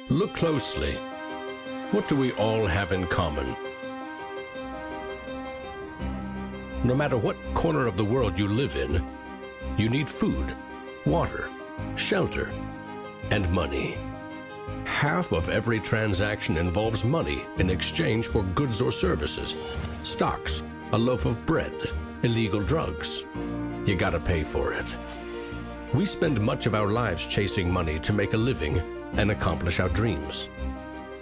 Look closely. What do we all have in common? No matter what corner of the world you live in, you need food, water, shelter, and money. Half of every transaction involves money in exchange for goods or services, stocks, a loaf of bread, illegal drugs. You gotta pay for it. We spend much of our lives chasing money to make a living and accomplish our dreams.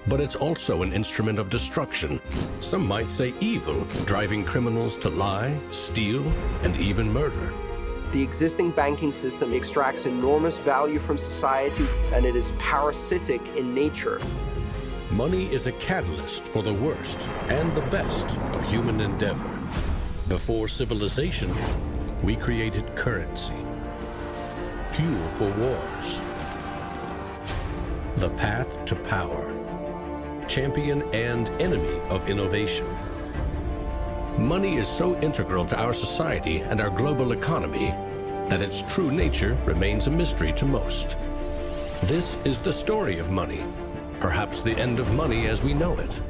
But it's also an instrument of destruction. Some might say evil, driving criminals to lie, steal, and even murder. The existing banking system extracts enormous value from society, and it is parasitic in nature. Money is a catalyst for the worst and the best of human endeavor. Before civilization, we created currency, fuel for wars, the path to power, champion and enemy of innovation. Money is so integral to our society and our global economy that its true nature remains a mystery to most. This is the story of money, perhaps the end of money as we know it.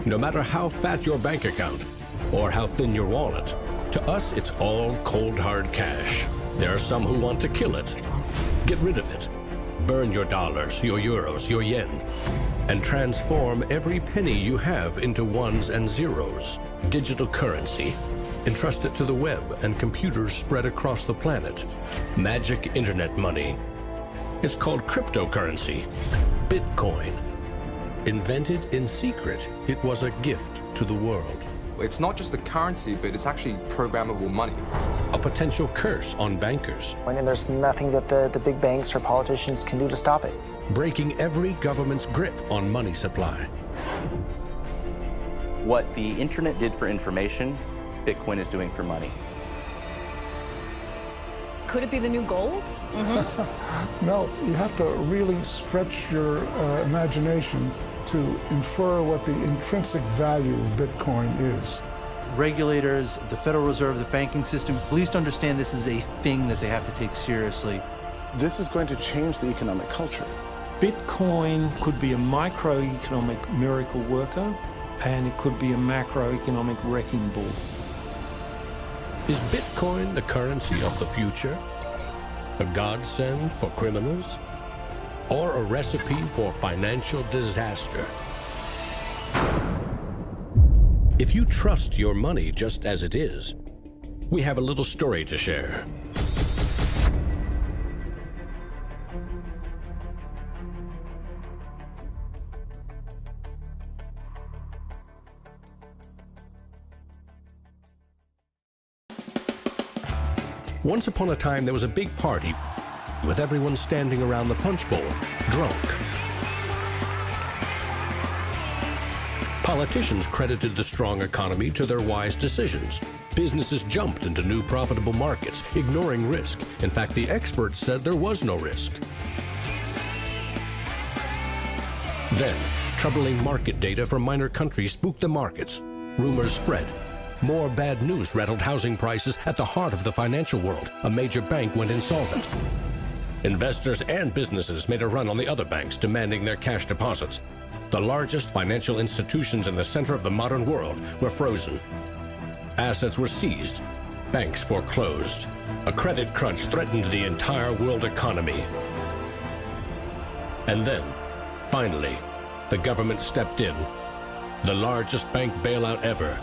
No matter how fat your bank account or how thin your wallet, to us it's all cold hard cash. There are some who want to kill it. Get rid of it. Burn your dollars, your euros, your yen, and transform every penny you have into ones and zeros, digital currency. Entrust it to the web and computers spread across the planet. Magic internet money. It's called cryptocurrency, Bitcoin. Invented in secret, it was a gift to the world. It's not just a currency, but it's actually programmable money. A potential curse on bankers. And there's nothing that the big banks or politicians can do to stop it. Breaking every government's grip on money supply. What the internet did for information, Bitcoin is doing for money. Could it be the new gold? No, you have to really stretch your imagination to infer what the intrinsic value of Bitcoin is. Regulators, the Federal Reserve, the banking system, at least understand this is a thing that they have to take seriously. This is going to change the economic culture. Bitcoin could be a microeconomic miracle worker, and it could be a macroeconomic wrecking ball. Is Bitcoin the currency of the future? A godsend for criminals? Or a recipe for financial disaster? If you trust your money just as it is, we have a little story to share. Once upon a time, there was a big party with everyone standing around the punch bowl, drunk. Politicians credited the strong economy to their wise decisions. Businesses jumped into new profitable markets, ignoring risk. In fact, the experts said there was no risk. Then, troubling market data from minor countries spooked the markets. Rumors spread. More bad news rattled housing prices at the heart of the financial world. A major bank went insolvent. Investors and businesses made a run on the other banks, demanding their cash deposits. The largest financial institutions in the center of the modern world were frozen. Assets were seized. Banks foreclosed. A credit crunch threatened the entire world economy. And then, finally, the government stepped in. The largest bank bailout ever.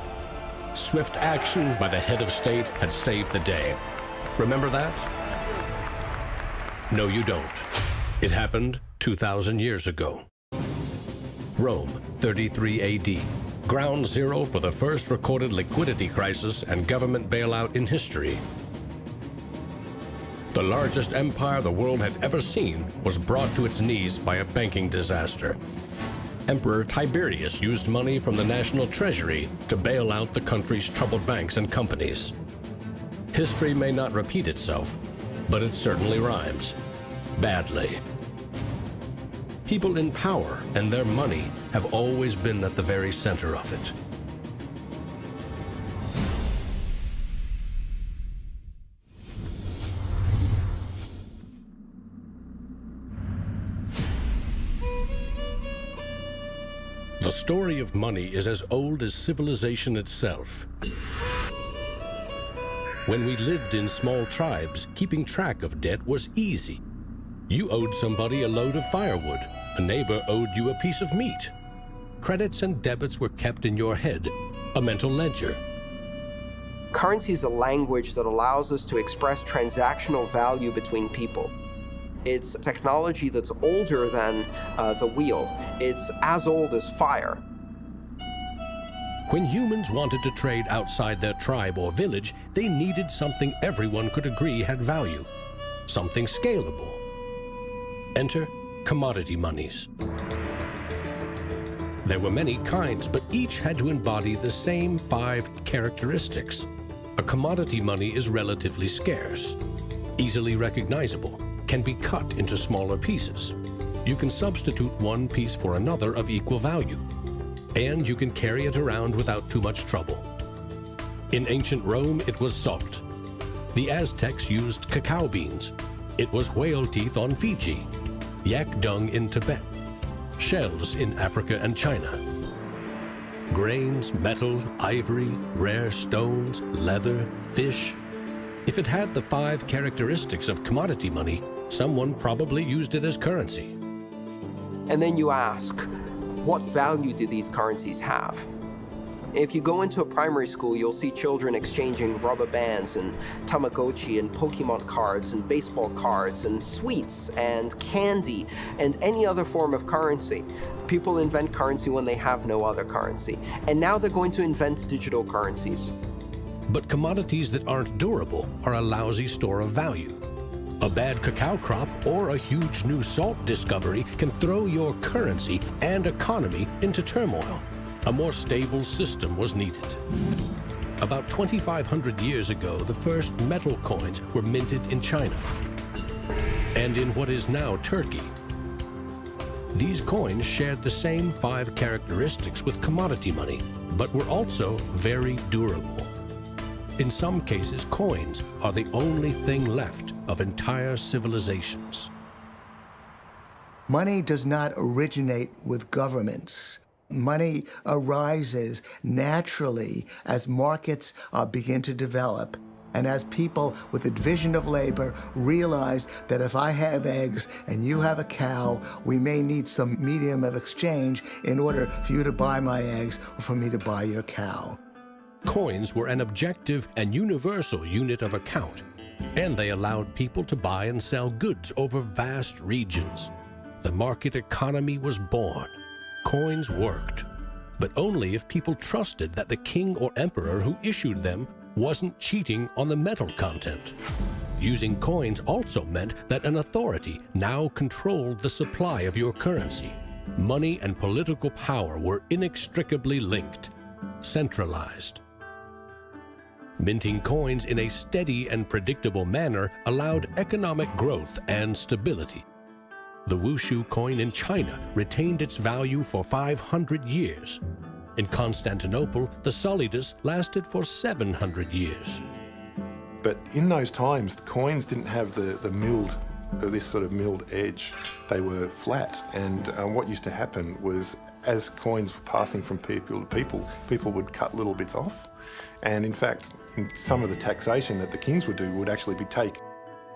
Swift action by the head of state had saved the day. Remember that? No, you don't. It happened 2,000 years ago. Rome, 33 AD. Ground zero for the first recorded liquidity crisis and government bailout in history. The largest empire the world had ever seen was brought to its knees by a banking disaster. Emperor Tiberius used money from the national treasury to bail out the country's troubled banks and companies. History may not repeat itself, but it certainly rhymes. Badly. People in power and their money have always been at the very center of it. The story of money is as old as civilization itself. When we lived in small tribes, keeping track of debt was easy. You owed somebody a load of firewood. A neighbor owed you a piece of meat. Credits and debits were kept in your head, a mental ledger. Currency is a language that allows us to express transactional value between people. It's technology that's older than the wheel. It's as old as fire. When humans wanted to trade outside their tribe or village, they needed something everyone could agree had value, something scalable. Enter commodity monies. There were many kinds, but each had to embody the same 5 characteristics. A commodity money is relatively scarce, easily recognizable, can be cut into smaller pieces. You can substitute one piece for another of equal value, and you can carry it around without too much trouble. In ancient Rome, it was salt. The Aztecs used cacao beans. It was whale teeth on Fiji, yak dung in Tibet, shells in Africa and China. Grains, metal, ivory, rare stones, leather, fish. If it had the 5 characteristics of commodity money, someone probably used it as currency. And then you ask, what value do these currencies have? If you go into a primary school, you'll see children exchanging rubber bands and Tamagotchi and Pokemon cards and baseball cards and sweets and candy and any other form of currency. People invent currency when they have no other currency. And now they're going to invent digital currencies. But commodities that aren't durable are a lousy store of value. A bad cacao crop or a huge new salt discovery can throw your currency and economy into turmoil. A more stable system was needed. About 2,500 years ago, the first metal coins were minted in China and in what is now Turkey. These coins shared the same 5 characteristics with commodity money, but were also very durable. In some cases, coins are the only thing left of entire civilizations. Money does not originate with governments. Money arises naturally as markets begin to develop and as people with a division of labor realize that if I have eggs and you have a cow, we may need some medium of exchange in order for you to buy my eggs or for me to buy your cow. Coins were an objective and universal unit of account, and they allowed people to buy and sell goods over vast regions. The market economy was born. Coins worked, but only if people trusted that the king or emperor who issued them wasn't cheating on the metal content. Using coins also meant that an authority now controlled the supply of your currency. Money and political power were inextricably linked, centralized. Minting coins in a steady and predictable manner allowed economic growth and stability. The Wushu coin in China retained its value for 500 years. In Constantinople, the solidus lasted for 700 years. But in those times, the coins didn't have the milled, this sort of milled edge. They were flat, and what used to happen was as coins were passing from people to people, people would cut little bits off. And in fact, in some of the taxation that the kings would do would actually be take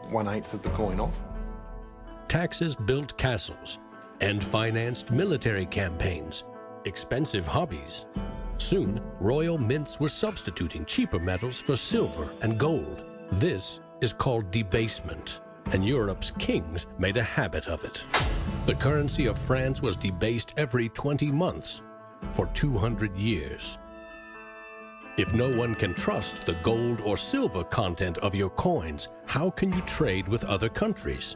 1/8 of the coin off. Taxes built castles and financed military campaigns, expensive hobbies. Soon, royal mints were substituting cheaper metals for silver and gold. This is called debasement, and Europe's kings made a habit of it. The currency of France was debased every 20 months for 200 years. If no one can trust the gold or silver content of your coins, how can you trade with other countries?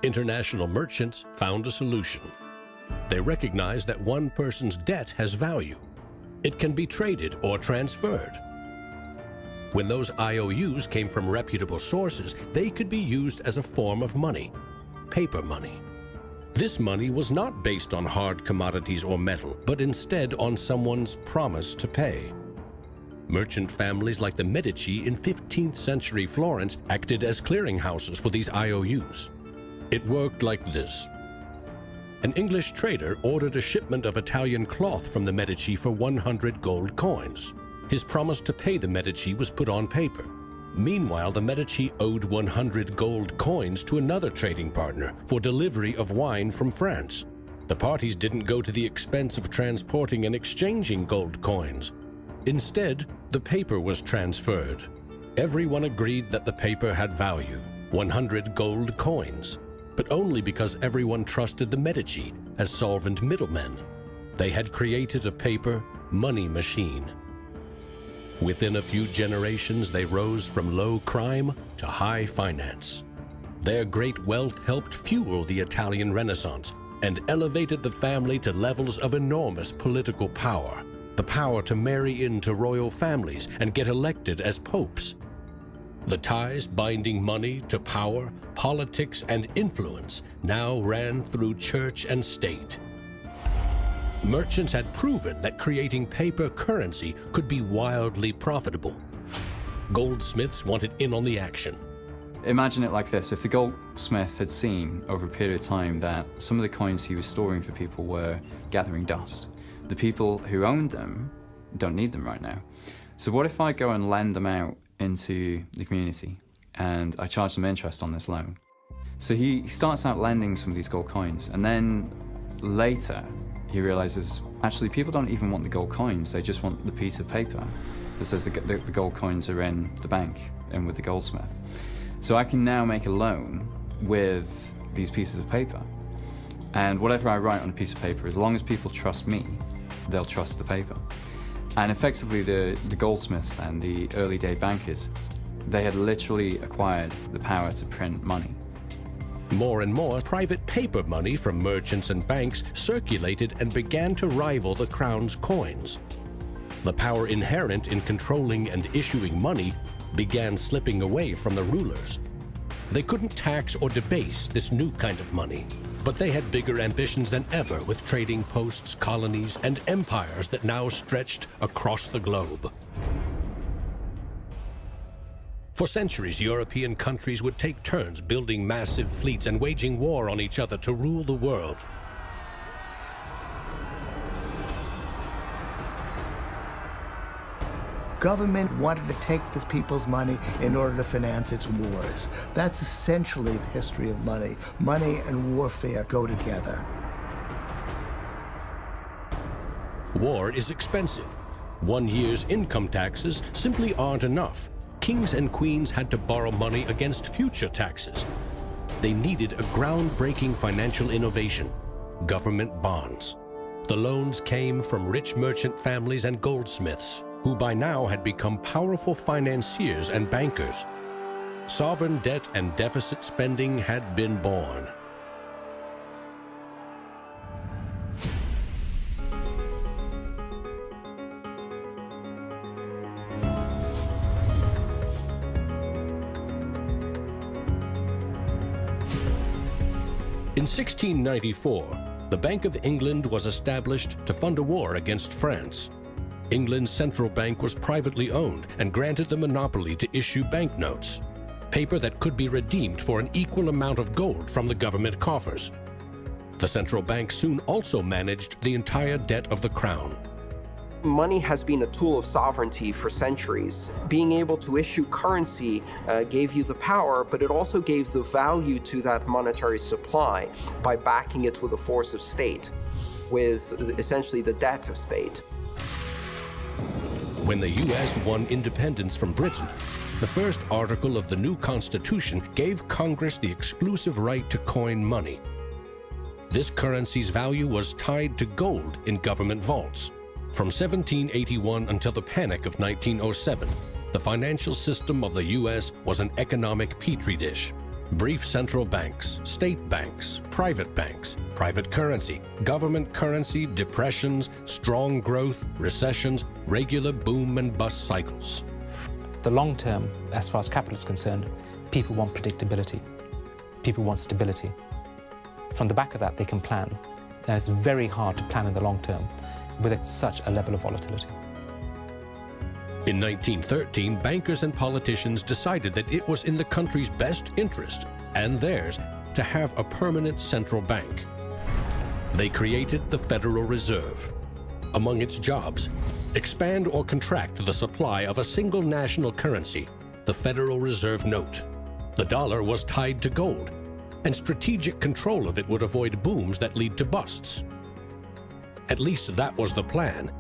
International merchants found a solution. They recognized that one person's debt has value. It can be traded or transferred. When those IOUs came from reputable sources, they could be used as a form of money, paper money. This money was not based on hard commodities or metal, but instead on someone's promise to pay. Merchant families like the Medici in 15th century Florence acted as clearinghouses for these IOUs. It worked like this. an English trader ordered a shipment of Italian cloth from the Medici for 100 gold coins. His promise to pay the Medici was put on paper. Meanwhile, the Medici owed 100 gold coins to another trading partner for delivery of wine from France. The parties didn't go to the expense of transporting and exchanging gold coins. Instead, the paper was transferred. Everyone agreed that the paper had value, 100 gold coins, but only because everyone trusted the Medici as solvent middlemen. They had created a paper money machine. Within a few generations, they rose from low crime to high finance. Their great wealth helped fuel the Italian Renaissance and elevated the family to levels of enormous political power. The power to marry into royal families and get elected as popes. The ties binding money to power, politics, and influence now ran through church and state. Merchants had proven that creating paper currency could be wildly profitable. Goldsmiths wanted in on the action. Imagine it like this: if the goldsmith had seen over a period of time that some of the coins he was storing for people were gathering dust, the people who owned them don't need them right now. So what if I go and lend them out into the community and I charge them interest on this loan? So he starts out lending some of these gold coins, and then later he realizes actually people don't even want the gold coins, they just want the piece of paper that says the gold coins are in the bank and with the goldsmith. So I can now make a loan with these pieces of paper, and whatever I write on a piece of paper, as long as people trust me, they'll trust the paper. And effectively the goldsmiths and the early day bankers, they had literally acquired the power to print money. More and more private paper money from merchants and banks circulated and began to rival the crown's coins. The power inherent in controlling and issuing money began slipping away from the rulers. They couldn't tax or debase this new kind of money, but they had bigger ambitions than ever with trading posts, colonies, and empires that now stretched across the globe. For centuries, European countries would take turns building massive fleets and waging war on each other to rule the world. Government wanted to take the people's money in order to finance its wars. That's essentially the history of money. Money and warfare go together. War is expensive. 1 year's income taxes simply aren't enough. Kings and queens had to borrow money against future taxes. They needed a groundbreaking financial innovation: government bonds. The loans came from rich merchant families and goldsmiths, who by now had become powerful financiers and bankers. Sovereign debt and deficit spending had been born. In 1694, the Bank of England was established to fund a war against France. England's central bank was privately owned and granted the monopoly to issue banknotes, paper that could be redeemed for an equal amount of gold from the government coffers. The central bank soon also managed the entire debt of the crown. Money has been a tool of sovereignty for centuries. Being able to issue currency gave you the power, but it also gave the value to that monetary supply by backing it with a force of state, with essentially the debt of state. When the U.S. won independence from Britain, the first article of the new Constitution gave Congress the exclusive right to coin money. This currency's value was tied to gold in government vaults. From 1781 until the Panic of 1907, the financial system of the U.S. was an economic petri dish. Brief central banks, state banks, private currency, government currency, depressions, strong growth, recessions, regular boom and bust cycles. The long term, as far as capital is concerned, people want predictability. People want stability. From the back of that, they can plan. Now, it's very hard to plan in the long term with such a level of volatility. In 1913, bankers and politicians decided that it was in the country's best interest, and theirs, to have a permanent central bank. They created the Federal Reserve. Among its jobs, expand or contract the supply of a single national currency, the Federal Reserve note. The dollar was tied to gold, and strategic control of it would avoid booms that lead to busts. At least that was the plan.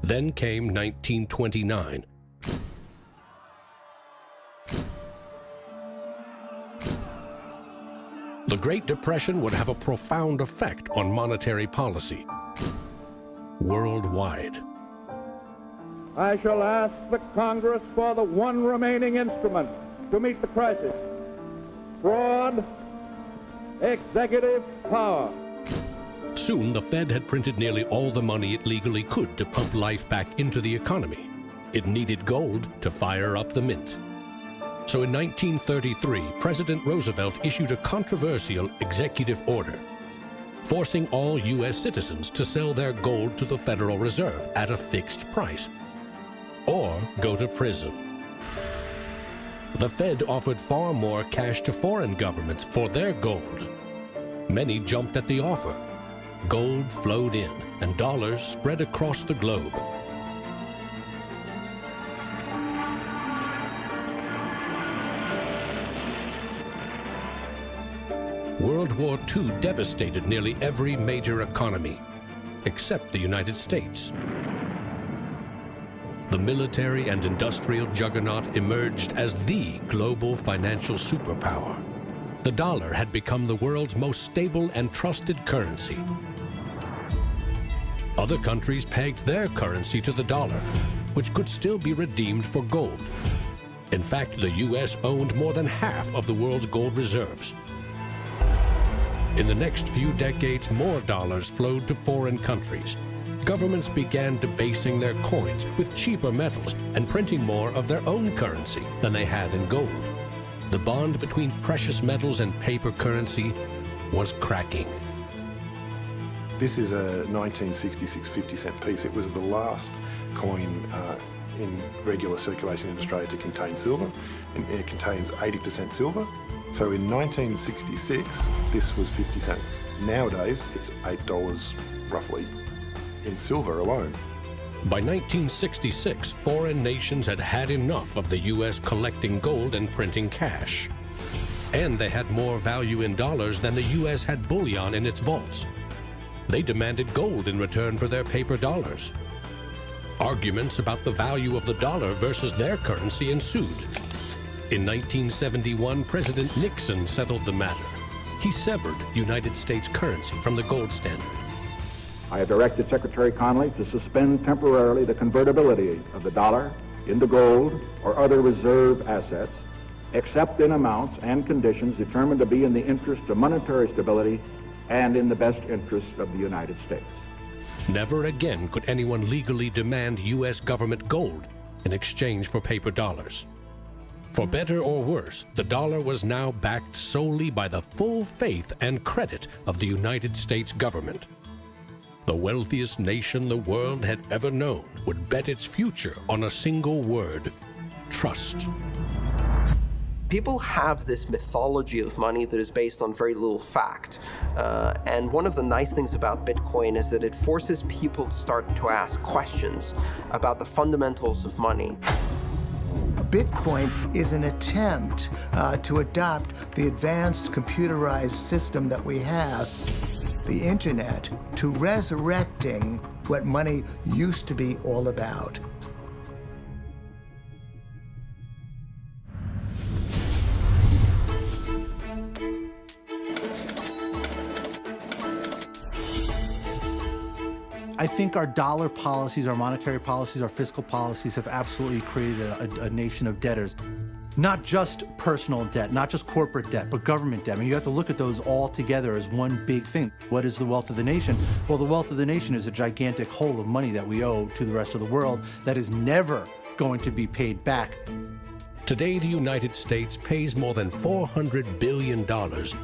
Then came 1929. The Great Depression would have a profound effect on monetary policy worldwide. I shall ask the Congress for the one remaining instrument to meet the crisis: broad executive power. Soon, the Fed had printed nearly all the money it legally could to pump life back into the economy. It needed gold to fire up the mint. So in 1933, President Roosevelt issued a controversial executive order, forcing all U.S. citizens to sell their gold to the Federal Reserve at a fixed price, or go to prison. The Fed offered far more cash to foreign governments for their gold. Many jumped at the offer. Gold flowed in, and dollars spread across the globe. World War II devastated nearly every major economy, except the United States. The military and industrial juggernaut emerged as the global financial superpower. The dollar had become the world's most stable and trusted currency. Other countries pegged their currency to the dollar, which could still be redeemed for gold. In fact, the U.S. owned more than half of the world's gold reserves. In the next few decades, more dollars flowed to foreign countries. Governments began debasing their coins with cheaper metals and printing more of their own currency than they had in gold. The bond between precious metals and paper currency was cracking. This is a 1966 50-cent piece. It was the last coin in regular circulation in Australia to contain silver, and it contains 80% silver. So in 1966, this was 50 cents. Nowadays, it's $8 roughly in silver alone. By 1966, foreign nations had had enough of the U.S. collecting gold and printing cash. And they had more value in dollars than the U.S. had bullion in its vaults. They demanded gold in return for their paper dollars. Arguments about the value of the dollar versus their currency ensued. In 1971, President Nixon settled the matter. He severed United States currency from the gold standard. I have directed Secretary Connally to suspend temporarily the convertibility of the dollar into gold or other reserve assets, except in amounts and conditions determined to be in the interest of monetary stability and in the best interest of the United States. Never again could anyone legally demand U.S. government gold in exchange for paper dollars. For better or worse, the dollar was now backed solely by the full faith and credit of the United States government. The wealthiest nation the world had ever known would bet its future on a single word: trust. People have this mythology of money that is based on very little fact. And one of the nice things about Bitcoin is that it forces people to start to ask questions about the fundamentals of money. Bitcoin is an attempt to adopt the advanced computerized system that we have, the internet, to resurrecting what money used to be all about. I think our dollar policies, our monetary policies, our fiscal policies have absolutely created a nation of debtors. Not just personal debt, not just corporate debt, but government debt. I mean, you have to look at those all together as one big thing. What is the wealth of the nation? Well, the wealth of the nation is a gigantic hole of money that we owe to the rest of the world that is never going to be paid back. Today, the United States pays more than $400 billion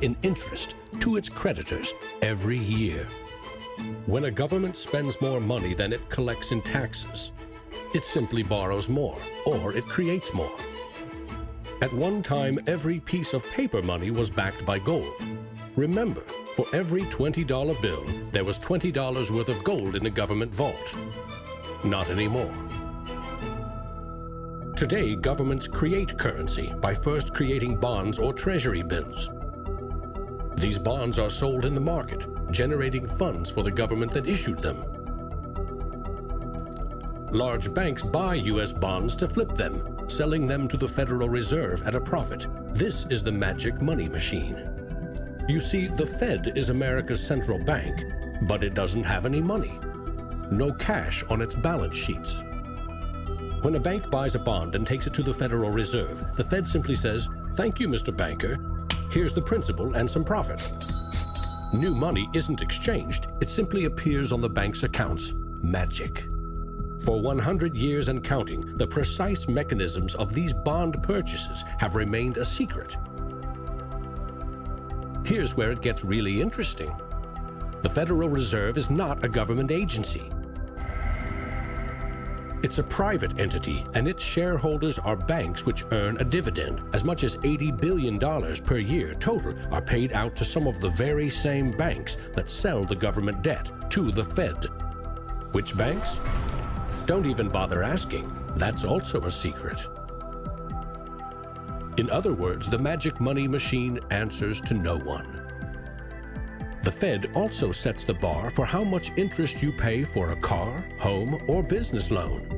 in interest to its creditors every year. When a government spends more money than it collects in taxes, it simply borrows more, or it creates more. At one time, every piece of paper money was backed by gold. Remember, for every $20 bill, there was $20 worth of gold in the government vault. Not anymore. Today, governments create currency by first creating bonds or treasury bills. These bonds are sold in the market, generating funds for the government that issued them. Large banks buy U.S. bonds to flip them, selling them to the Federal Reserve at a profit. This is the magic money machine. You see, the Fed is America's central bank, but it doesn't have any money. No cash on its balance sheets. When a bank buys a bond and takes it to the Federal Reserve, the Fed simply says, "Thank you, Mr. Banker. Here's the principal and some profit." New money isn't exchanged. It simply appears on the bank's accounts. Magic. For 100 years and counting, the precise mechanisms of these bond purchases have remained a secret. Here's where it gets really interesting. The Federal Reserve is not a government agency. It's a private entity, and its shareholders are banks which earn a dividend. As much as $80 billion per year total are paid out to some of the very same banks that sell the government debt to the Fed. Which banks? Don't even bother asking. That's also a secret. In other words, the magic money machine answers to no one. The Fed also sets the bar for how much interest you pay for a car, home, or business loan.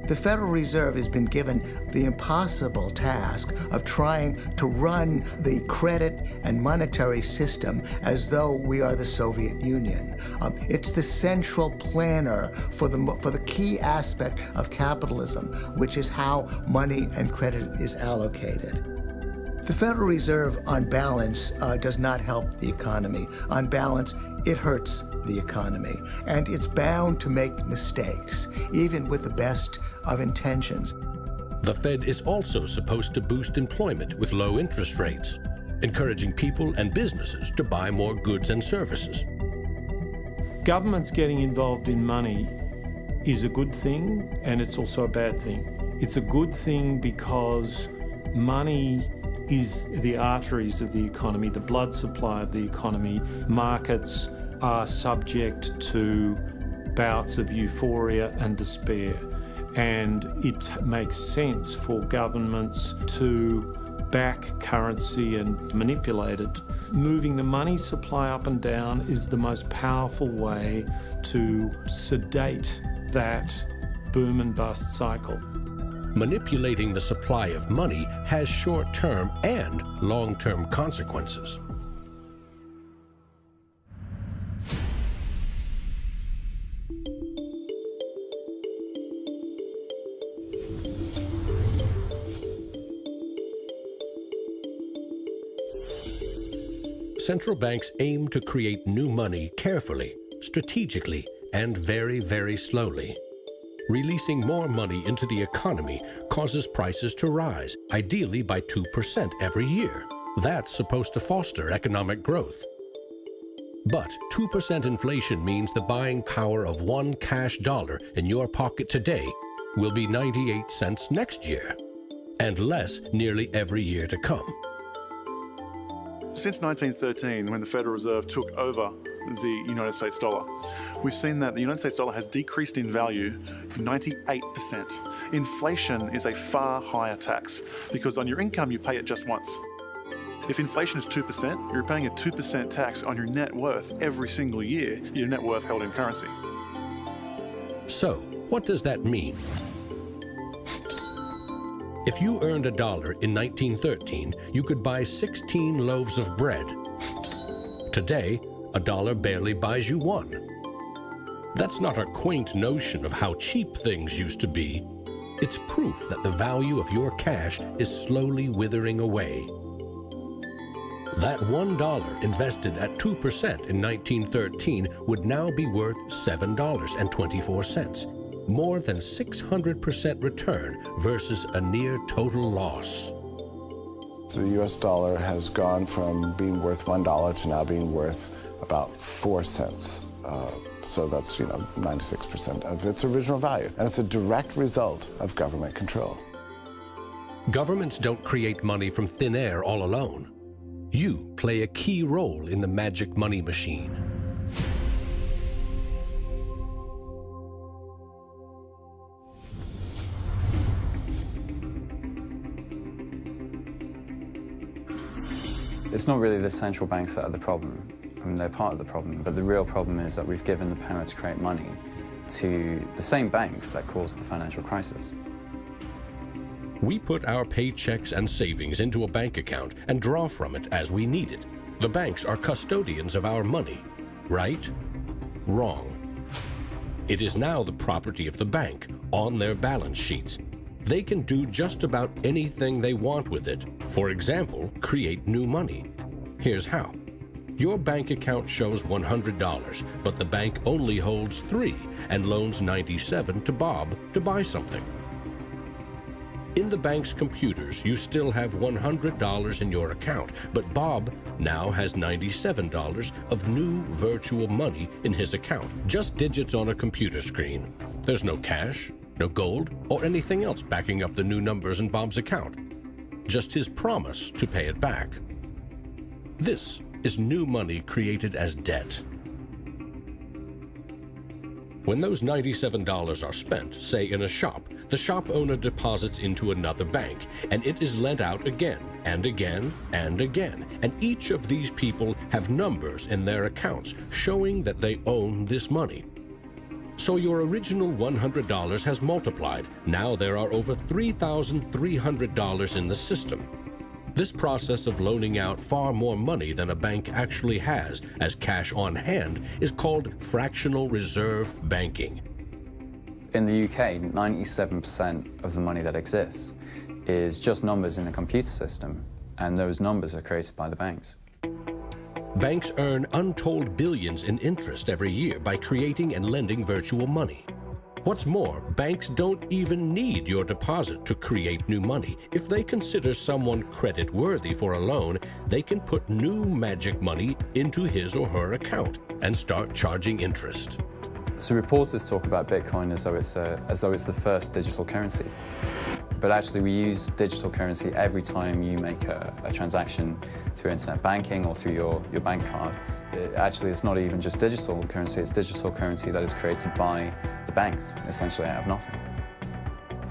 The Federal Reserve has been given the impossible task of trying to run the credit and monetary system as though we are the Soviet Union. It's the central planner for the key aspect of capitalism, which is how money and credit is allocated. The Federal Reserve, on balance, does not help the economy. On balance, it hurts the economy. And it's bound to make mistakes, even with the best of intentions. The Fed is also supposed to boost employment with low interest rates, encouraging people and businesses to buy more goods and services. Governments getting involved in money is a good thing, and it's also a bad thing. It's a good thing because money is the arteries of the economy, the blood supply of the economy. Markets are subject to bouts of euphoria and despair, and it makes sense for governments to back currency and manipulate it. Moving the money supply up and down is the most powerful way to sedate that boom and bust cycle. Manipulating the supply of money has short-term and long-term consequences. Central banks aim to create new money carefully, strategically, and very, very slowly. Releasing more money into the economy causes prices to rise, ideally by 2% every year. That's supposed to foster economic growth. But 2% inflation means the buying power of one cash dollar in your pocket today will be 98 cents next year, and less nearly every year to come. Since 1913, when the Federal Reserve took over the United States dollar, we've seen that the United States dollar has decreased in value 98%. Inflation is a far higher tax because on your income you pay it just once. If inflation is 2%, you're paying a 2% tax on your net worth every single year, your net worth held in currency. So, what does that mean? If you earned $1 in 1913, you could buy 16 loaves of bread. Today, $1 barely buys you one. That's not a quaint notion of how cheap things used to be. It's proof that the value of your cash is slowly withering away. That $1 invested at 2% in 1913 would now be worth $7.24. More than 600% return versus a near total loss. The US dollar has gone from being worth $1 to now being worth about 4 cents. So that's, 96% of its original value. And it's a direct result of government control. Governments don't create money from thin air all alone. You play a key role in the magic money machine. It's not really the central banks that are the problem. I mean, they're part of the problem, but the real problem is that we've given the power to create money to the same banks that caused the financial crisis. We put our paychecks and savings into a bank account and draw from it as we need it. The banks are custodians of our money. Right? Wrong. It is now the property of the bank on their balance sheets. They can do just about anything they want with it. For example, create new money. Here's how. Your bank account shows $100, but the bank only holds $3 and loans $97 to Bob to buy something. In the bank's computers, you still have $100 in your account, but Bob now has $97 of new virtual money in his account, just digits on a computer screen. There's no cash, no gold, or anything else backing up the new numbers in Bob's account. Just his promise to pay it back. This is new money created as debt. When those $97 are spent, say in a shop, the shop owner deposits into another bank, and it is lent out again, and again, and again. And each of these people have numbers in their accounts showing that they own this money. So your original $100 has multiplied. Now there are over $3,300 in the system. This process of loaning out far more money than a bank actually has as cash on hand is called fractional reserve banking. In the UK, 97% of the money that exists is just numbers in a computer system, and those numbers are created by the banks. Banks earn untold billions in interest every year by creating and lending virtual money. What's more, banks don't even need your deposit to create new money. If they consider someone credit-worthy for a loan, they can put new magic money into his or her account and start charging interest. So reporters talk about Bitcoin as though it's the first digital currency. But actually, we use digital currency every time you make a transaction through internet banking or through your bank card. Actually, it's not even just digital currency, it's digital currency that is created by the banks, essentially out of nothing.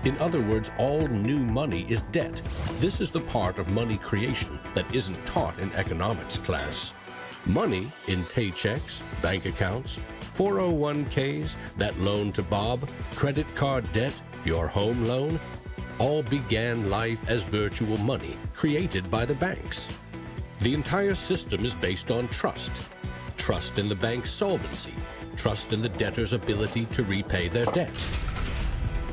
In other words, all new money is debt. This is the part of money creation that isn't taught in economics class. Money in paychecks, bank accounts, 401ks, that loan to Bob, credit card debt, your home loan, all began life as virtual money created by the banks. The entire system is based on trust. Trust in the bank's solvency. Trust in the debtor's ability to repay their debt.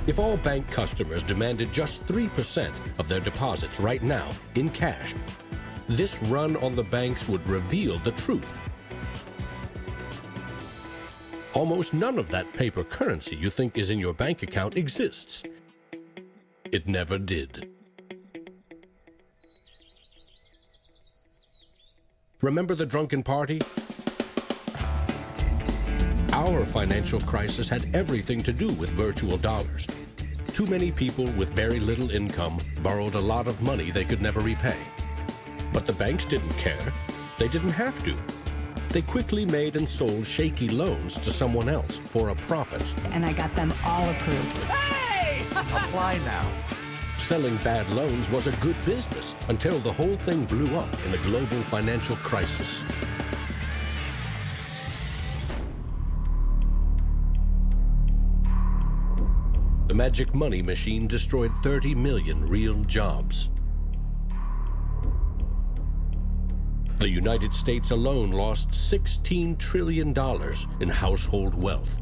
If all bank customers demanded just 3% of their deposits right now in cash, this run on the banks would reveal the truth. Almost none of that paper currency you think is in your bank account exists. It never did. Remember the drunken party? Our financial crisis had everything to do with virtual dollars. Too many people with very little income borrowed a lot of money they could never repay. But the banks didn't care. They didn't have to. They quickly made and sold shaky loans to someone else for a profit. And I got them all approved. Hey! Apply now. Selling bad loans was a good business until the whole thing blew up in a global financial crisis. The magic money machine destroyed 30 million real jobs. The United States alone lost $16 trillion in household wealth,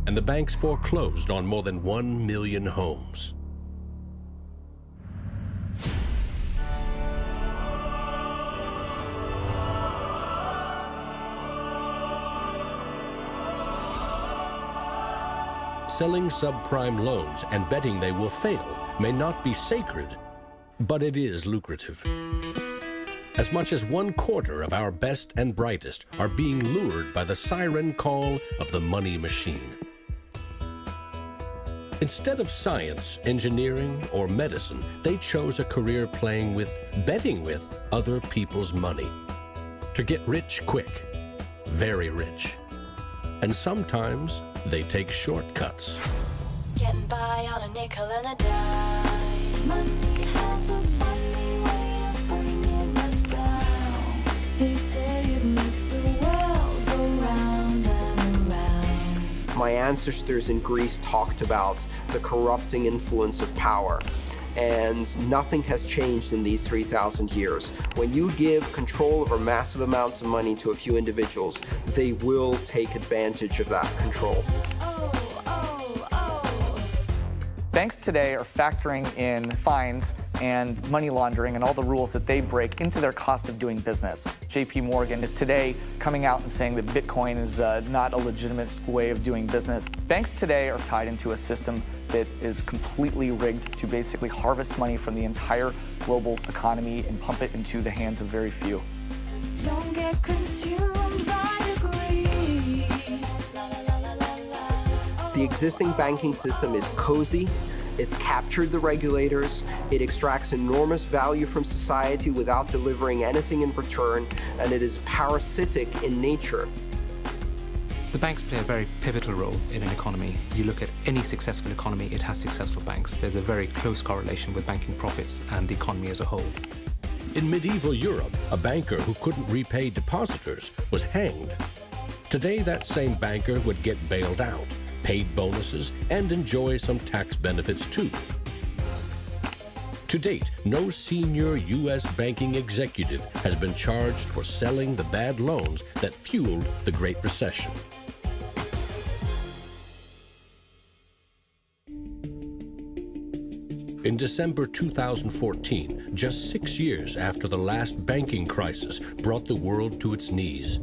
and the banks foreclosed on more than 1 million homes. Selling subprime loans and betting they will fail may not be sacred, but it is lucrative. As much as 1/4 of our best and brightest are being lured by the siren call of the money machine. Instead of science, engineering, or medicine, they chose a career betting with other people's money. To get rich quick, very rich. And sometimes they take shortcuts. Getting by on a nickel and a dime. Money has a funny way of bringing us down. They say it makes the world go round and around. My ancestors in Greece talked about the corrupting influence of power. And nothing has changed in these 3,000 years. When you give control over massive amounts of money to a few individuals, they will take advantage of that control. Banks today are factoring in fines and money laundering and all the rules that they break into their cost of doing business. JP Morgan is today coming out and saying that Bitcoin is not a legitimate way of doing business. Banks today are tied into a system that is completely rigged to basically harvest money from the entire global economy and pump it into the hands of very few. Don't get consumed by greed. The existing banking system is cozy, it's captured the regulators, it extracts enormous value from society without delivering anything in return, and it is parasitic in nature. The banks play a very pivotal role in an economy. You look at any successful economy, it has successful banks. There's a very close correlation with banking profits and the economy as a whole. In medieval Europe, a banker who couldn't repay depositors was hanged. Today, that same banker would get bailed out, paid bonuses, and enjoy some tax benefits too. To date, no senior U.S. banking executive has been charged for selling the bad loans that fueled the Great Recession. In December 2014, just 6 years after the last banking crisis brought the world to its knees,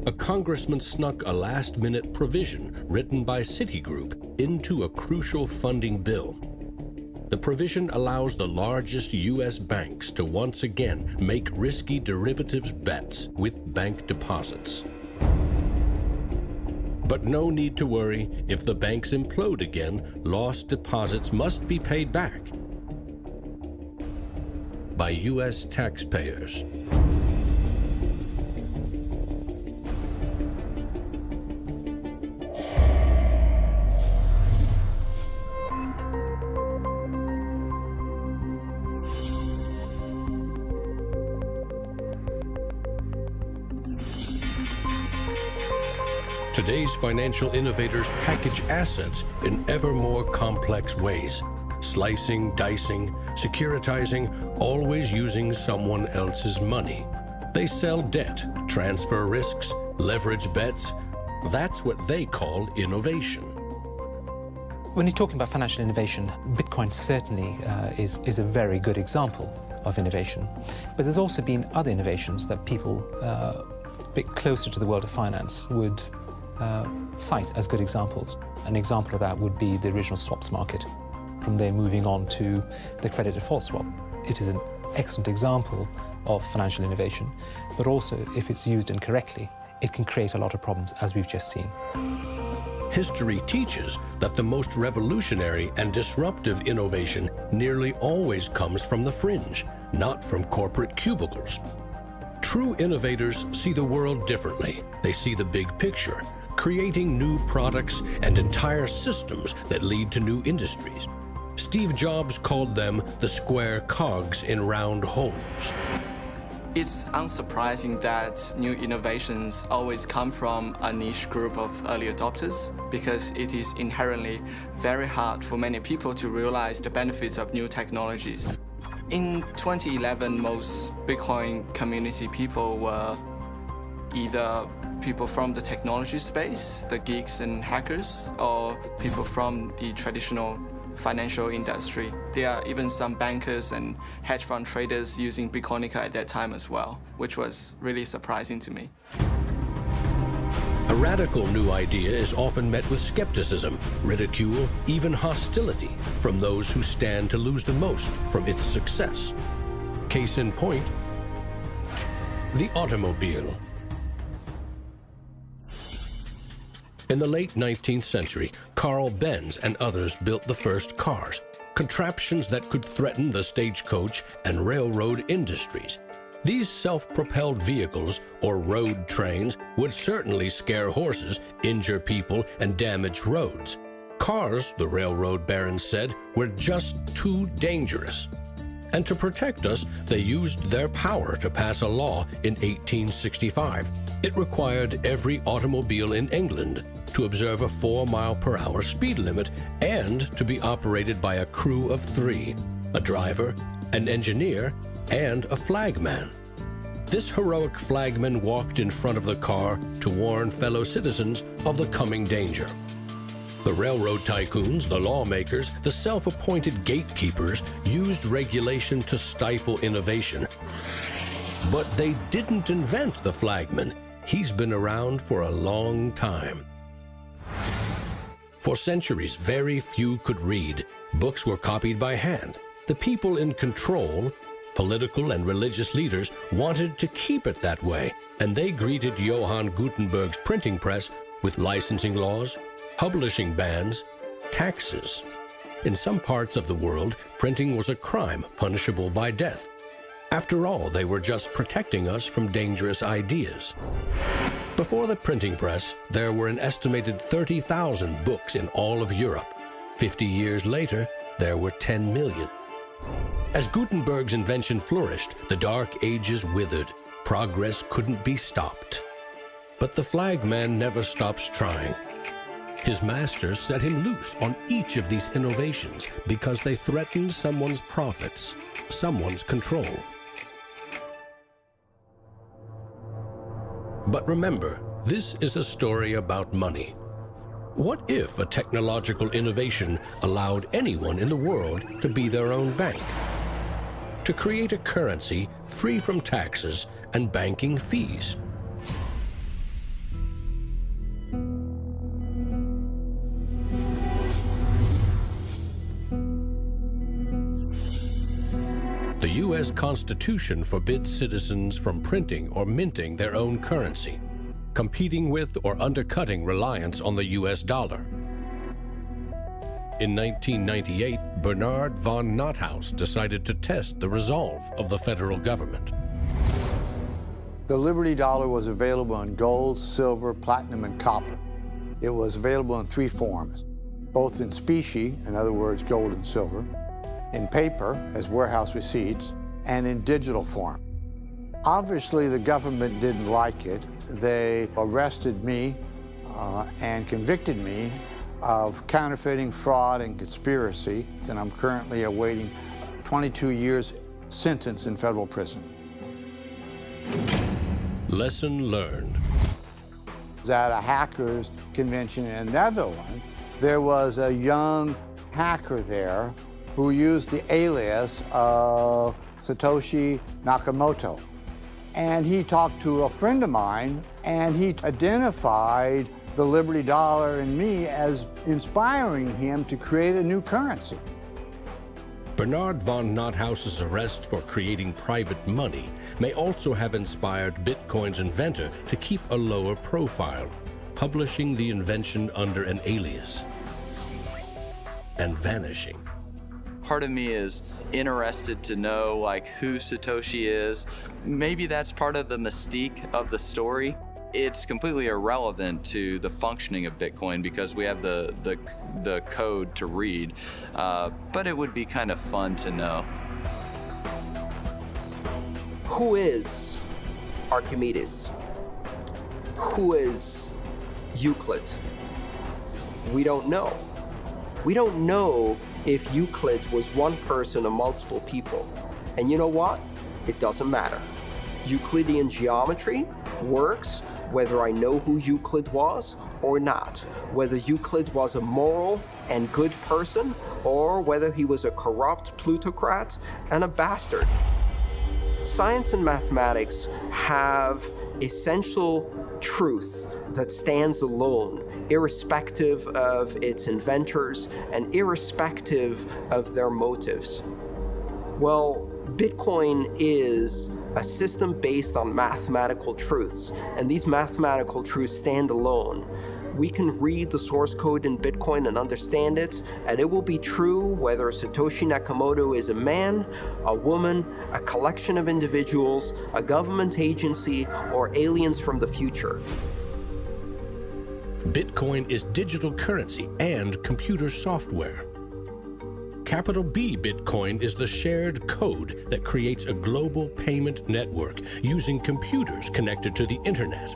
a congressman snuck a last-minute provision written by Citigroup into a crucial funding bill. The provision allows the largest U.S. banks to once again make risky derivatives bets with bank deposits. But no need to worry. If the banks implode again, lost deposits must be paid back by U.S. taxpayers. Today's financial innovators package assets in ever more complex ways, slicing, dicing, securitizing, always using someone else's money. They sell debt, transfer risks, leverage bets. That's what they call innovation. When you're talking about financial innovation, Bitcoin certainly is a very good example of innovation. But there's also been other innovations that people a bit closer to the world of finance would cite as good examples. An example of that would be the original swaps market. From there moving on to the credit default swap. It is an excellent example of financial innovation, but also if it's used incorrectly, it can create a lot of problems, as we've just seen. History teaches that the most revolutionary and disruptive innovation nearly always comes from the fringe, not from corporate cubicles. True innovators see the world differently. They see the big picture, creating new products and entire systems that lead to new industries. Steve Jobs called them the square cogs in round holes. It's unsurprising that new innovations always come from a niche group of early adopters because it is inherently very hard for many people to realize the benefits of new technologies. In 2011, most Bitcoin community people were either people from the technology space, the geeks and hackers, or people from the traditional financial industry. There are even some bankers and hedge fund traders using Bitcoinica at that time as well, which was really surprising to me. A radical new idea is often met with skepticism, ridicule, even hostility from those who stand to lose the most from its success. Case in point, the automobile. In the late 19th century, Carl Benz and others built the first cars, contraptions that could threaten the stagecoach and railroad industries. These self-propelled vehicles, or road trains, would certainly scare horses, injure people, and damage roads. Cars, the railroad barons said, were just too dangerous. And to protect us, they used their power to pass a law in 1865. It required every automobile in England to observe a 4-mile-per-hour speed limit and to be operated by a crew of 3, a driver, an engineer, and a flagman. This heroic flagman walked in front of the car to warn fellow citizens of the coming danger. The railroad tycoons, the lawmakers, the self-appointed gatekeepers used regulation to stifle innovation. But they didn't invent the flagman. He's been around for a long time. For centuries, very few could read. Books were copied by hand. The people in control, political and religious leaders, wanted to keep it that way, and they greeted Johann Gutenberg's printing press with licensing laws, publishing bans, taxes. In some parts of the world, printing was a crime punishable by death. After all, they were just protecting us from dangerous ideas. Before the printing press, there were an estimated 30,000 books in all of Europe. 50 years later, there were 10 million. As Gutenberg's invention flourished, the Dark Ages withered. Progress couldn't be stopped. But the flagman never stops trying. His masters set him loose on each of these innovations because they threatened someone's profits, someone's control. But remember, this is a story about money. What if a technological innovation allowed anyone in the world to be their own bank? To create a currency free from taxes and banking fees? The U.S. Constitution forbids citizens from printing or minting their own currency, competing with or undercutting reliance on the U.S. dollar. In 1998, Bernard von Nothaus decided to test the resolve of the federal government. The Liberty Dollar was available in gold, silver, platinum, and copper. It was available in 3 forms, both in specie, in other words, gold and silver, in paper, as warehouse receipts, and in digital form. Obviously, the government didn't like it. They arrested me and convicted me of counterfeiting, fraud, and conspiracy, and I'm currently awaiting 22 years sentence in federal prison. Lesson learned. At a hackers convention in the Netherlands, there was a young hacker there who used the alias of Satoshi Nakamoto. And he talked to a friend of mine, and he identified the Liberty Dollar and me as inspiring him to create a new currency. Bernard von Nothaus's arrest for creating private money may also have inspired Bitcoin's inventor to keep a lower profile, publishing the invention under an alias and vanishing. Part of me is interested to know who Satoshi is. Maybe that's part of the mystique of the story. It's completely irrelevant to the functioning of Bitcoin because we have the code to read, but it would be kind of fun to know. Who is Archimedes? Who is Euclid? We don't know. We don't know if Euclid was one person or multiple people. And you know what? It doesn't matter. Euclidean geometry works whether I know who Euclid was or not, whether Euclid was a moral and good person or whether he was a corrupt plutocrat and a bastard. Science and mathematics have essential truth that stands alone, irrespective of its inventors and irrespective of their motives. Well, Bitcoin is a system based on mathematical truths, and these mathematical truths stand alone. We can read the source code in Bitcoin and understand it, and it will be true whether Satoshi Nakamoto is a man, a woman, a collection of individuals, a government agency, or aliens from the future. Bitcoin is digital currency and computer software. Capital B Bitcoin is the shared code that creates a global payment network using computers connected to the internet.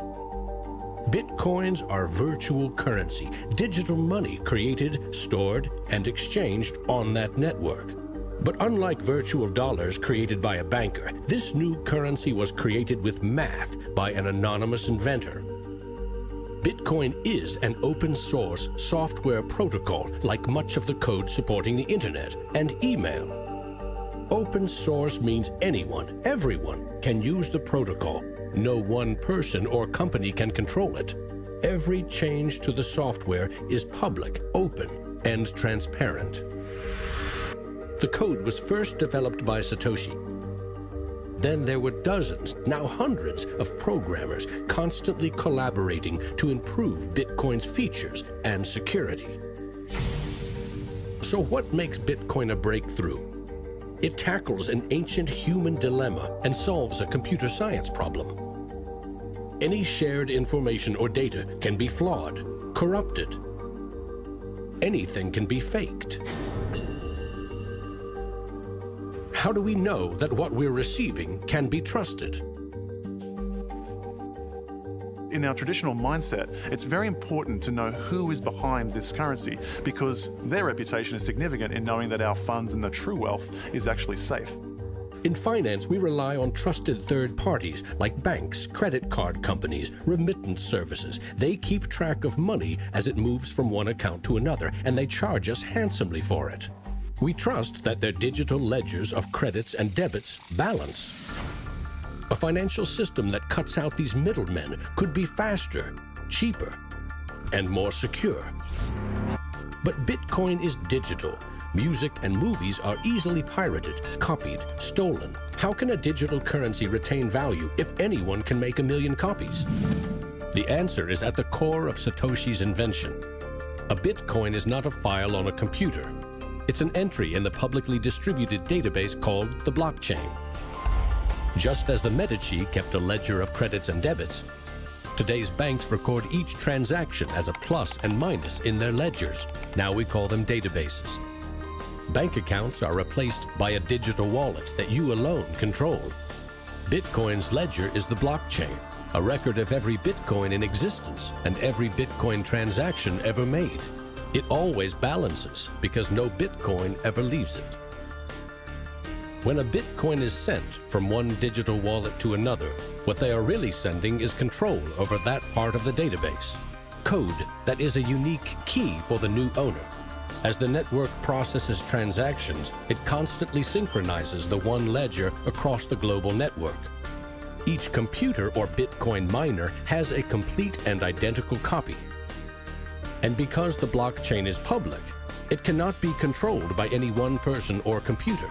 Bitcoins are virtual currency, digital money created, stored, and exchanged on that network. But unlike virtual dollars created by a banker, this new currency was created with math by an anonymous inventor. Bitcoin is an open-source software protocol like much of the code supporting the internet and email. Open source means anyone, everyone, can use the protocol. No one person or company can control it. Every change to the software is public, open, and transparent. The code was first developed by Satoshi. Then there were dozens, now hundreds, of programmers constantly collaborating to improve Bitcoin's features and security. So what makes Bitcoin a breakthrough? It tackles an ancient human dilemma and solves a computer science problem. Any shared information or data can be flawed, corrupted. Anything can be faked. How do we know that what we're receiving can be trusted? In our traditional mindset, it's very important to know who is behind this currency because their reputation is significant in knowing that our funds and the true wealth is actually safe. In finance, we rely on trusted third parties like banks, credit card companies, remittance services. They keep track of money as it moves from one account to another, and they charge us handsomely for it. We trust that their digital ledgers of credits and debits balance. A financial system that cuts out these middlemen could be faster, cheaper, and more secure. But Bitcoin is digital. Music and movies are easily pirated, copied, stolen. How can a digital currency retain value if anyone can make 1 million copies? The answer is at the core of Satoshi's invention. A Bitcoin is not a file on a computer. It's an entry in the publicly distributed database called the blockchain. Just as the Medici kept a ledger of credits and debits, today's banks record each transaction as a plus and minus in their ledgers. Now we call them databases. Bank accounts are replaced by a digital wallet that you alone control. Bitcoin's ledger is the blockchain, a record of every Bitcoin in existence and every Bitcoin transaction ever made. It always balances because no Bitcoin ever leaves it. When a Bitcoin is sent from one digital wallet to another, what they are really sending is control over that part of the database. Code that is a unique key for the new owner. As the network processes transactions, it constantly synchronizes the one ledger across the global network. Each computer or Bitcoin miner has a complete and identical copy. And because the blockchain is public, it cannot be controlled by any one person or computer.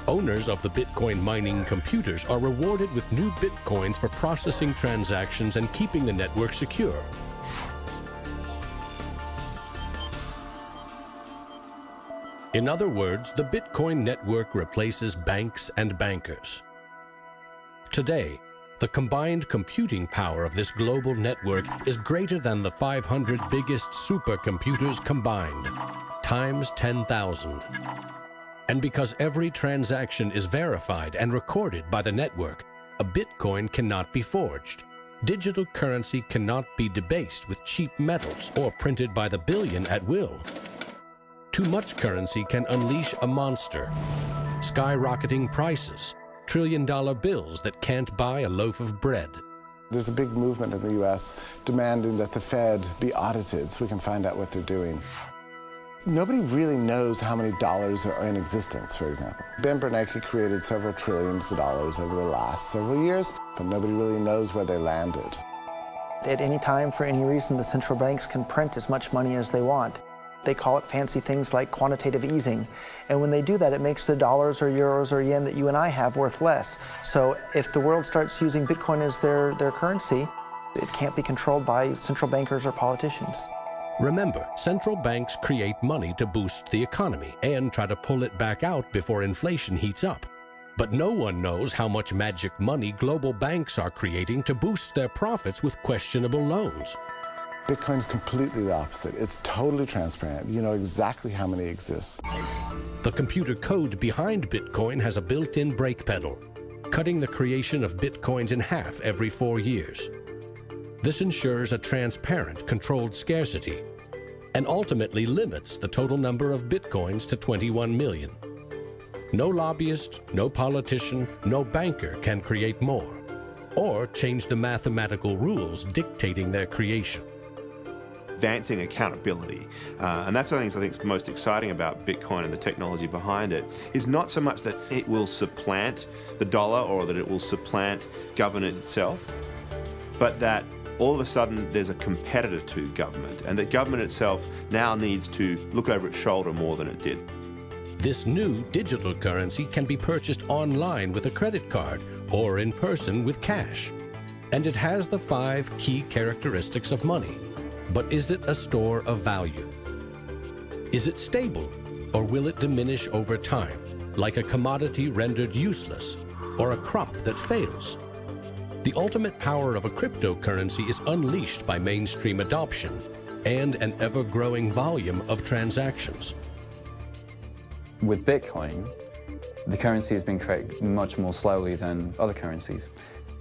Owners of the Bitcoin mining computers are rewarded with new Bitcoins for processing transactions and keeping the network secure. In other words, the Bitcoin network replaces banks and bankers. Today, the combined computing power of this global network is greater than the 500 biggest supercomputers combined, times 10,000. And because every transaction is verified and recorded by the network, a Bitcoin cannot be forged. Digital currency cannot be debased with cheap metals or printed by the billion at will. Too much currency can unleash a monster, skyrocketing prices, trillion-dollar bills that can't buy a loaf of bread. There's a big movement in the U.S. demanding that the Fed be audited so we can find out what they're doing. Nobody really knows how many dollars are in existence, for example. Ben Bernanke created several trillions of dollars over the last several years, but nobody really knows where they landed. At any time, for any reason, the central banks can print as much money as they want. They call it fancy things like quantitative easing. And when they do that, it makes the dollars or euros or yen that you and I have worth less. So if the world starts using Bitcoin as their currency, It can't be controlled by central bankers or politicians. Remember, central banks create money to boost the economy and try to pull it back out before inflation heats up. But no one knows how much magic money global banks are creating to boost their profits with questionable loans. Bitcoin is completely the opposite. It's totally transparent. You know exactly how many exist. The computer code behind Bitcoin has a built-in brake pedal, cutting the creation of Bitcoins in half every 4 years. This ensures a transparent, controlled scarcity and ultimately limits the total number of Bitcoins to 21 million. No lobbyist, no politician, no banker can create more or change the mathematical rules dictating their creation. Advancing accountability. And that's one of the things I think is most exciting about Bitcoin and the technology behind it, is not so much that it will supplant the dollar or that it will supplant government itself, but that all of a sudden there's a competitor to government, and that government itself now needs to look over its shoulder more than it did. This new digital currency can be purchased online with a credit card or in person with cash. And it has the 5 key characteristics of money. But is it a store of value? Is it stable, or will it diminish over time, like a commodity rendered useless or a crop that fails? The ultimate power of a cryptocurrency is unleashed by mainstream adoption and an ever-growing volume of transactions. With Bitcoin, the currency has been created much more slowly than other currencies.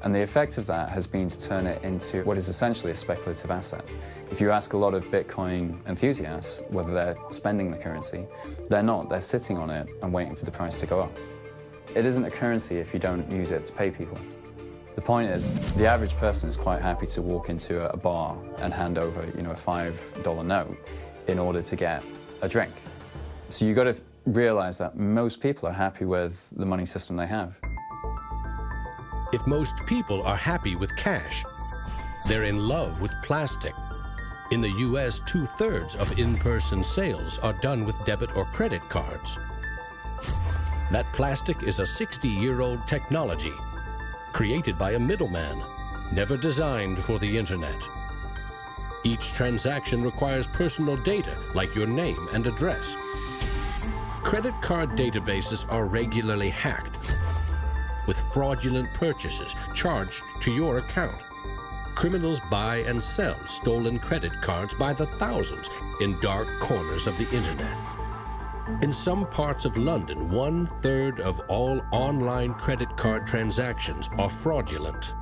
And the effect of that has been to turn it into what is essentially a speculative asset. If you ask a lot of Bitcoin enthusiasts whether they're spending the currency, they're not. They're sitting on it and waiting for the price to go up. It isn't a currency if you don't use it to pay people. The point is, the average person is quite happy to walk into a bar and hand over, a $5 note in order to get a drink. So you've got to realize that most people are happy with the money system they have. If most people are happy with cash, they're in love with plastic. In the US, 2/3 of in-person sales are done with debit or credit cards. That plastic is a 60-year-old technology, created by a middleman, never designed for the internet. Each transaction requires personal data, like your name and address. Credit card databases are regularly hacked, with fraudulent purchases charged to your account. Criminals buy and sell stolen credit cards by the thousands in dark corners of the internet. In some parts of London, 1/3 of all online credit card transactions are fraudulent.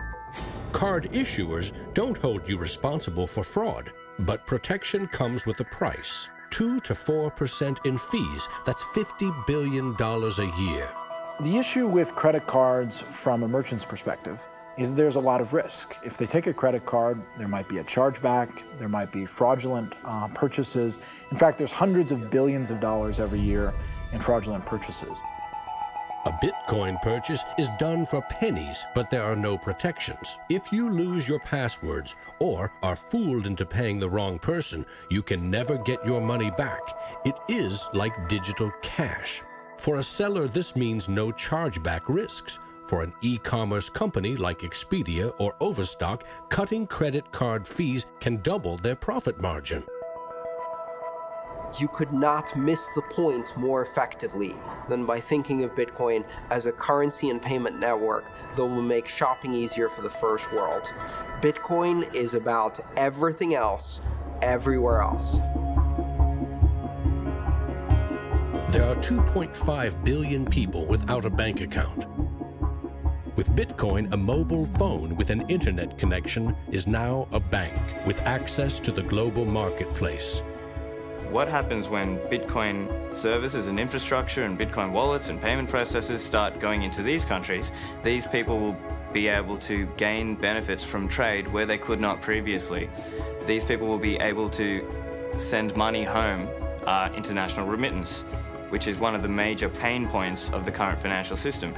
Card issuers don't hold you responsible for fraud, but protection comes with a price. 2 to 4% in fees. That's $50 billion a year. The issue with credit cards from a merchant's perspective is there's a lot of risk. If they take a credit card, there might be a chargeback, there might be fraudulent purchases. In fact, there's hundreds of billions of dollars every year in fraudulent purchases. A Bitcoin purchase is done for pennies, but there are no protections. If you lose your passwords or are fooled into paying the wrong person, you can never get your money back. It is like digital cash. For a seller, this means no chargeback risks. For an e-commerce company like Expedia or Overstock, cutting credit card fees can double their profit margin. You could not miss the point more effectively than by thinking of Bitcoin as a currency and payment network that will make shopping easier for the first world. Bitcoin is about everything else, everywhere else. There are 2.5 billion people without a bank account. With Bitcoin, a mobile phone with an internet connection is now a bank with access to the global marketplace. What happens when Bitcoin services and infrastructure and Bitcoin wallets and payment processors start going into these countries? These people will be able to gain benefits from trade where they could not previously. These people will be able to send money home, international remittance, which is one of the major pain points of the current financial system.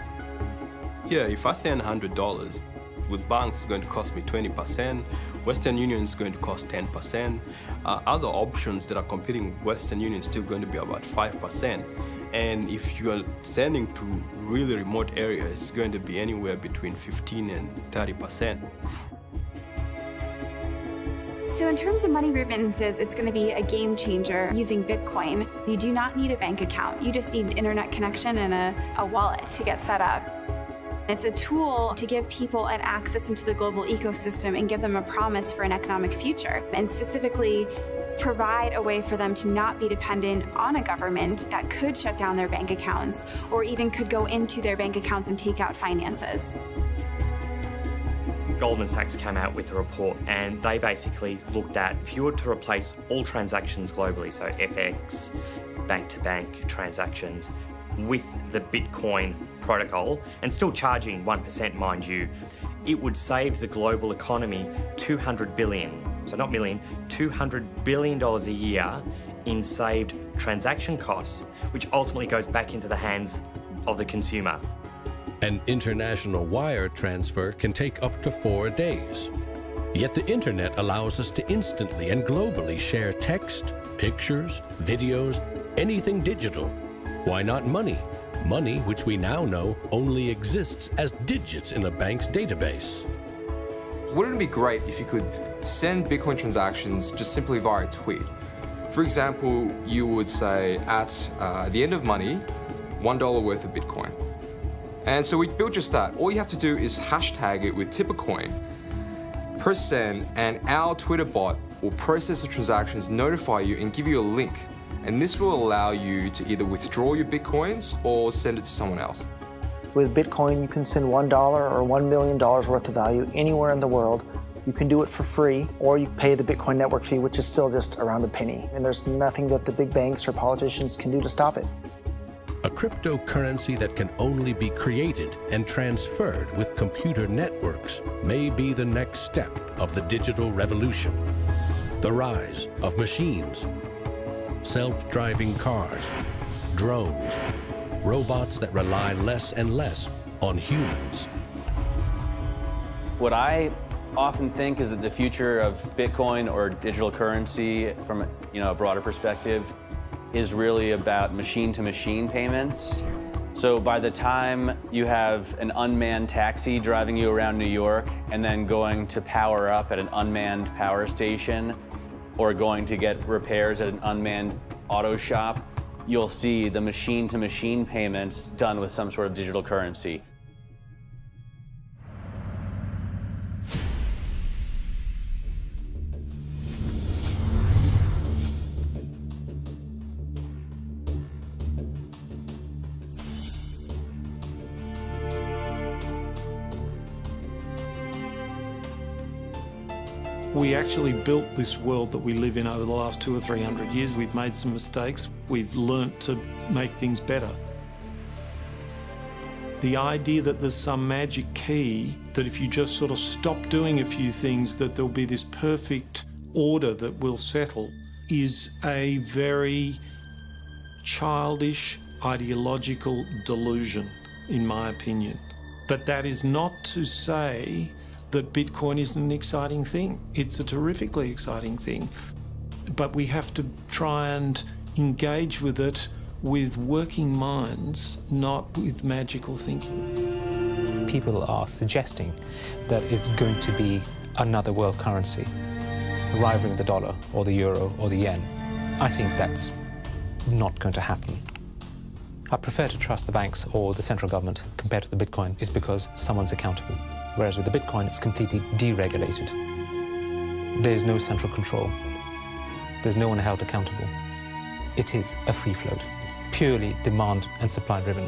Yeah, if I send $100, with banks it's going to cost me 20%, Western Union is going to cost 10%, other options that are competing with Western Union is still going to be about 5%. And if you are sending to really remote areas, it's going to be anywhere between 15 and 30%. So in terms of money remittances, it's going to be a game changer using Bitcoin. You do not need a bank account. You just need an internet connection and a wallet to get set up. It's a tool to give people an access into the global ecosystem and give them a promise for an economic future, and specifically provide a way for them to not be dependent on a government that could shut down their bank accounts or even could go into their bank accounts and take out finances. Goldman Sachs came out with a report and they basically looked at if you were to replace all transactions globally, so FX, bank-to-bank transactions, with the Bitcoin protocol, and still charging 1%, mind you, it would save the global economy $200 billion, so not million, $200 billion a year in saved transaction costs, which ultimately goes back into the hands of the consumer. An international wire transfer can take up to 4 days. Yet the internet allows us to instantly and globally share text, pictures, videos, anything digital. Why not money? Money which we now know only exists as digits in a bank's database. Wouldn't it be great if you could send Bitcoin transactions just simply via a tweet? For example, you would say at the end of money, $1 worth of Bitcoin. And so we built just that. All you have to do is hashtag it with TipperCoin, press send, and our Twitter bot will process the transactions, notify you, and give you a link. And this will allow you to either withdraw your Bitcoins or send it to someone else. With Bitcoin, you can send $1 or $1 million worth of value anywhere in the world. You can do it for free, or you pay the Bitcoin network fee, which is still just around a penny. And there's nothing that the big banks or politicians can do to stop it. A cryptocurrency that can only be created and transferred with computer networks may be the next step of the digital revolution. The rise of machines, self-driving cars, drones, robots that rely less and less on humans. What I often think is that the future of Bitcoin or digital currency from a broader perspective is really about machine-to-machine payments. So by the time you have an unmanned taxi driving you around New York and then going to power up at an unmanned power station or going to get repairs at an unmanned auto shop, you'll see the machine-to-machine payments done with some sort of digital currency. We actually built this world that we live in over the last 200 or 300 years. We've made some mistakes. We've learnt to make things better. The idea that there's some magic key, that if you just sort of stop doing a few things, that there'll be this perfect order that will settle, is a very childish, ideological delusion, in my opinion. But that is not to say that Bitcoin isn't an exciting thing. It's a terrifically exciting thing. But we have to try and engage with it with working minds, not with magical thinking. People are suggesting that it's going to be another world currency, rivaling the dollar or the euro or the yen. I think that's not going to happen. I prefer to trust the banks or the central government compared to the Bitcoin is because someone's accountable. Whereas with the Bitcoin, it's completely deregulated. There's no central control. There's no one held accountable. It is a free float. It's purely demand and supply driven.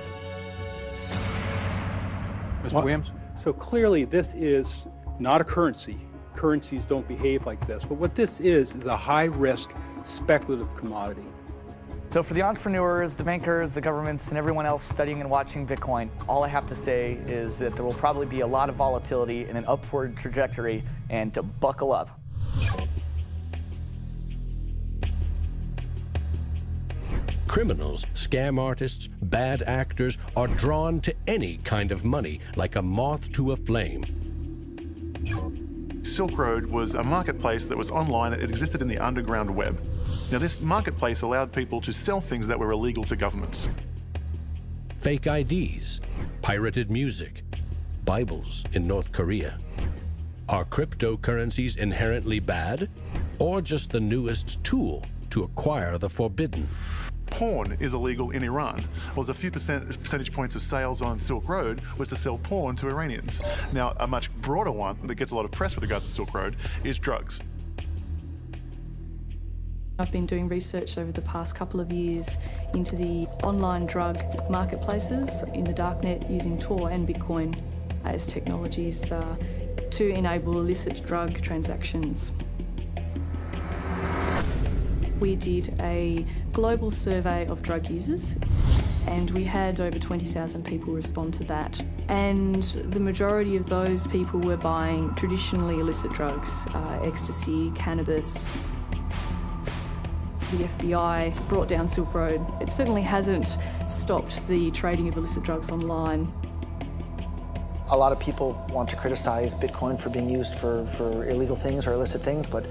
Mr. Williams? So clearly this is not a currency. Currencies don't behave like this. But what this is a high-risk speculative commodity. So for the entrepreneurs, the bankers, the governments, and everyone else studying and watching Bitcoin, all I have to say is that there will probably be a lot of volatility and an upward trajectory, and to buckle up. Criminals, scam artists, bad actors are drawn to any kind of money like a moth to a flame. Silk Road was a marketplace that was online. It existed in the underground web. Now, this marketplace allowed people to sell things that were illegal to governments. Fake IDs, pirated music, Bibles in North Korea. Are cryptocurrencies inherently bad, or just the newest tool to acquire the forbidden? Porn is illegal in Iran. Well, there's a few percentage points of sales on Silk Road was to sell porn to Iranians. Now, a much broader one that gets a lot of press with regards to Silk Road is drugs. I've been doing research over the past couple of years into the online drug marketplaces in the darknet using Tor and Bitcoin as technologies to enable illicit drug transactions. We did a global survey of drug users, and we had over 20,000 people respond to that. And the majority of those people were buying traditionally illicit drugs, ecstasy, cannabis. The FBI brought down Silk Road. It certainly hasn't stopped the trading of illicit drugs online. A lot of people want to criticize Bitcoin for being used for illegal things or illicit things, but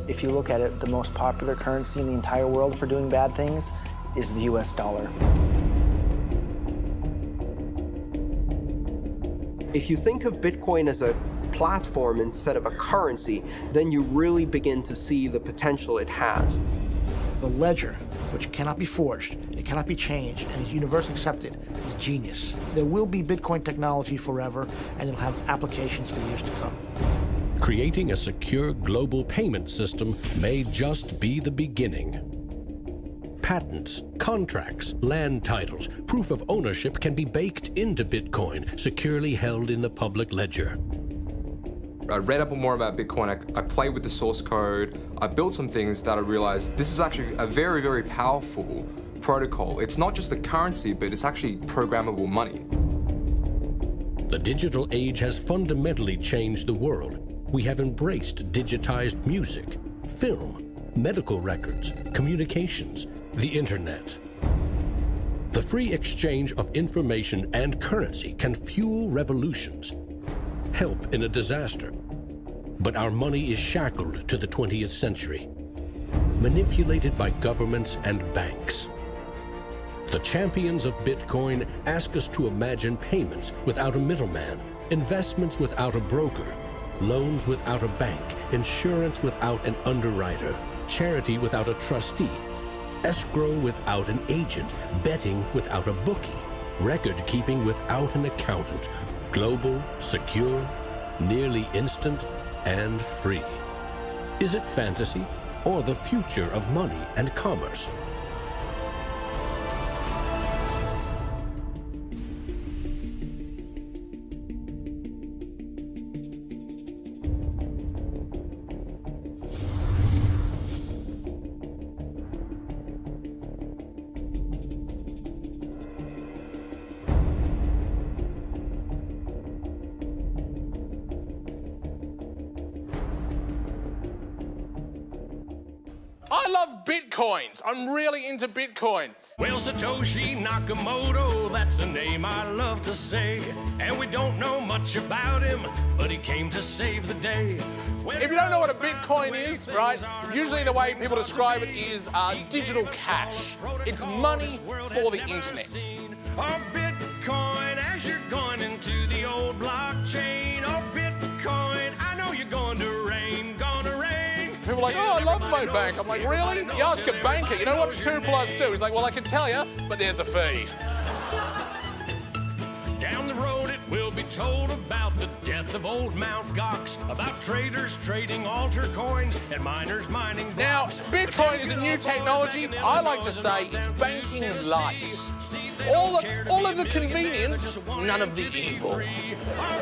if you look at it, the most popular currency in the entire world for doing bad things is the US dollar. If you think of Bitcoin as a platform instead of a currency, then you really begin to see the potential it has. The ledger, which cannot be forged, it cannot be changed, and is universally accepted, is genius. There will be Bitcoin technology forever, and it'll have applications for years to come. Creating a secure global payment system may just be the beginning. Patents, contracts, land titles, proof of ownership can be baked into Bitcoin, securely held in the public ledger. I read up more about Bitcoin, I played with the source code, I built some things that I realized this is actually a very, very powerful protocol. It's not just a currency, but it's actually programmable money. The digital age has fundamentally changed the world. We have embraced digitized music, film, medical records, communications, the internet. The free exchange of information and currency can fuel revolutions, help in a disaster. But our money is shackled to the 20th century, manipulated by governments and banks. The champions of Bitcoin ask us to imagine payments without a middleman, investments without a broker, loans without a bank, insurance without an underwriter, charity without a trustee, escrow without an agent, betting without a bookie, record keeping without an accountant, global, secure, nearly instant, and free. Is it fantasy or the future of money and commerce? I love Bitcoins. I'm really into Bitcoin. Well, Satoshi Nakamoto, that's a name I love to say. And we don't know much about him, but he came to save the day. If you don't know what a Bitcoin is, right, usually the way people describe it is digital cash. It's money for the internet. Oh, Bitcoin, as you're going into the old blockchain. Oh, Bitcoin, I know you're going to rain, gonna rain. People are like, oh, I love my bank. I'm like, really? You ask a banker, you know what's 2 + 2? He's like, well, I can tell you, but there's a fee. Down the road it will be told about the death of old Mt. Gox, about traders trading altar coins and miners mining blocks. Now, Bitcoin is a new technology. I like to say it's banking light. All of the convenience, none of the evil.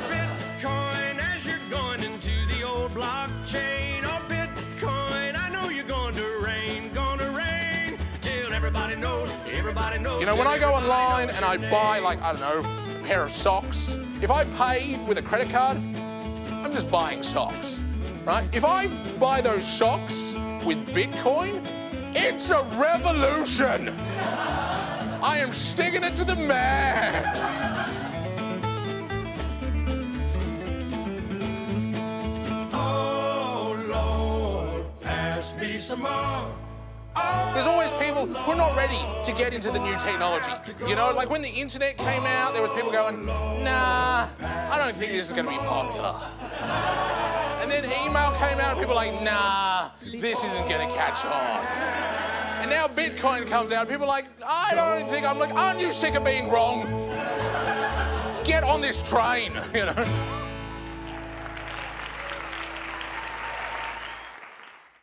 Bitcoin, as you're going into the old blockchain. Oh, Bitcoin, I know you're going to rain, till everybody knows, You know, when I go online and I buy, like, I don't know, a pair of socks, if I pay with a credit card, I'm just buying socks, right? If I buy those socks with Bitcoin, it's a revolution. I am sticking it to the man. Me some more. There's always people who are not ready to get into the new technology. You know, like when the internet came out, there was people going, nah, I don't think this is going to be popular. And then email came out, and people were like, nah, this isn't going to catch on. And now Bitcoin comes out, people are like, I don't think, I'm like, aren't you sick of being wrong? Get on this train, you know?